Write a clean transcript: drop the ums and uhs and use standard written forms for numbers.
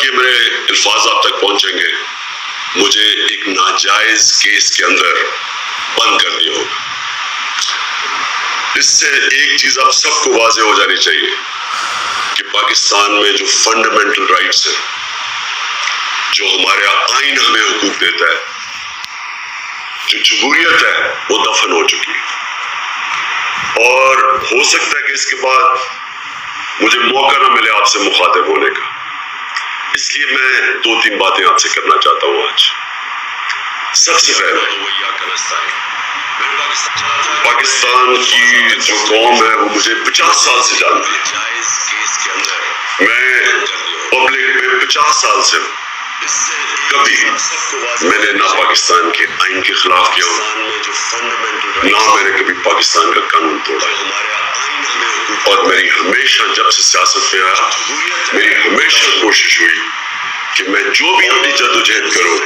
کہ میرے الفاظ آپ تک پہنچیں گے، مجھے ایک ناجائز کیس کے اندر بند کر دیا ہوگا۔ اس سے ایک چیز آپ سب کو واضح ہو جانی چاہیے کہ پاکستان میں جو فنڈامنٹل رائٹس ہیں، جو ہمارا آئین ہمیں حقوق دیتا ہے، جو جمہوریت ہے، وہ دفن ہو چکی ہے۔ اور ہو سکتا ہے کہ اس کے بعد مجھے موقع نہ ملے آپ سے مخاطب ہونے کا، اس لیے میں 2-3 باتیں آپ سے کرنا چاہتا ہوں آج۔ سب سے پہلے پاکستان کی جو قوم ہے وہ مجھے 50 سال سے جانتی ہے۔ میں پبلک میں 50 سال سے ہوں، کبھی میں نے نہ پاکستان کے آئین کے خلاف کیا ہوں، نہ میں نے کبھی پاکستان کا قانون توڑا، اور میری ہمیشہ جب سے سیاست میں آیا میری ہمیشہ کوشش ہوئی کہ میں جو بھی اپنی جدوجہد کروں